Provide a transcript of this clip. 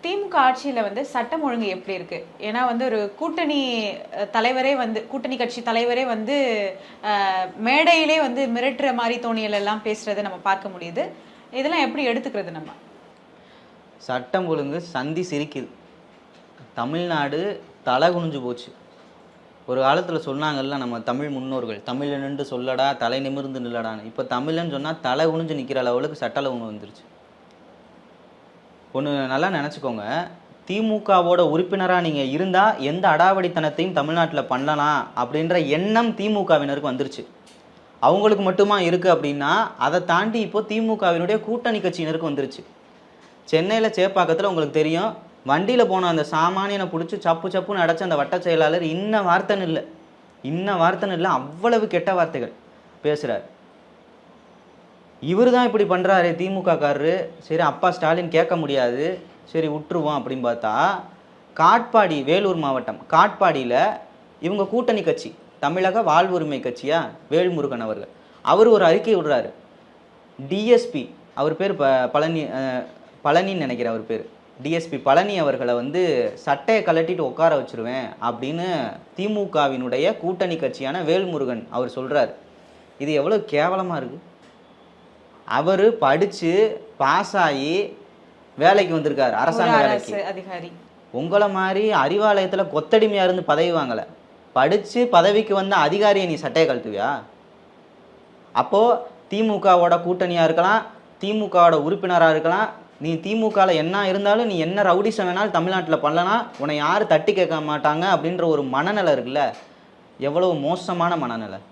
திமுக ஆட்சியில சட்டம் ஒழுங்கு எப்படி இருக்கு? ஏன்னா ஒரு கூட்டணி தலைவரே கூட்டணி கட்சி தலைவரே மேடையிலே மிரட்டுற மாதிரி தோணியல் எல்லாம் பேசுறதை நம்ம பார்க்க முடியுது. இதெல்லாம் எப்படி எடுத்துக்கிறது நம்ம? சட்டம் ஒழுங்கு சந்தி சிரிக்குது. தமிழ்நாடு தலை குனிஞ்சு போச்சு. ஒரு காலத்தில் சொன்னாங்கல்ல நம்ம தமிழ் முன்னோர்கள், தமிழ் நின்று சொல்லடா தலை நிமிர்ந்து நில்லடான்னு. இப்போ தமிழ்னு சொன்னால் தலை குனிஞ்சு நிற்கிற லெவலுக்கு சட்ட ஒழுங்கு வந்துருச்சு. ஒன்று நல்லா நினச்சிக்கோங்க, திமுகவோட உறுப்பினராக நீங்கள் இருந்தால் எந்த அடாவடித்தனத்தையும் தமிழ்நாட்டில் பண்ணலாம் அப்படின்ற எண்ணம் திமுகவினருக்கு வந்துருச்சு. அவங்களுக்கு மட்டுமா இருக்குது அப்படின்னா அதை தாண்டி இப்போது திமுகவினுடைய கூட்டணி கட்சியினருக்கு வந்துருச்சு. சென்னையில் சேப்பாக்கத்தில் உங்களுக்கு தெரியும், வண்டியில் போன அந்த சாமானியனை பிடிச்சி சப்பு சப்புன்னு அடைச்ச அந்த வட்ட செயலாளர் இன்ன வார்த்தைன்னு இல்லை அவ்வளவு கெட்ட வார்த்தைகள் பேசுகிறார். இவர் தான் இப்படி பண்ணுறாரு திமுக காரரு. சரி அப்பா ஸ்டாலின் கேட்க முடியாது, சரி விட்டுருவோம் அப்படின்னு பார்த்தா காட்பாடி, வேலூர் மாவட்டம் காட்பாடியில் இவங்க கூட்டணி கட்சி தமிழக வாழ்வுரிமை கட்சியா வேல்முருகன் அவர் ஒரு அறிக்கை விடுறாரு. டிஎஸ்பி அவர் பேர் பழனின்னு நினைக்கிறேன், அவர் பேர் டிஎஸ்பி பழனி அவர்களை சட்டையை கலட்டிட்டு உட்கார வச்சுருவேன் அப்படின்னு திமுகவினுடைய கூட்டணி கட்சியான வேல்முருகன் அவர் சொல்கிறார். இது எவ்வளோ கேவலமாக இருக்குது. அவர் படித்து பாஸ் ஆகி வேலைக்கு வந்திருக்காரு, அரசாங்க வேலைக்கு அதிகாரி. உங்களை மாதிரி அறிவாலயத்தில் கொத்தடிமையாக இருந்து பதவி வாங்கலை, படித்து பதவிக்கு வந்த அதிகாரியை நீ சட்டையை கழட்டுவியா? அப்போது திமுகவோட கூட்டணியாக இருக்கலாம், திமுகவோட உறுப்பினராக இருக்கலாம், நீ திமுகவில் என்ன இருந்தாலும் நீ என்ன ரவுடிசம் வேணாலும் தமிழ்நாட்டில் பண்ணலனா உன்னை யாரும் தட்டி கேட்க மாட்டாங்க அப்படின்ற ஒரு மனநிலை இருக்குல்ல, எவ்வளோ மோசமான மனநிலை.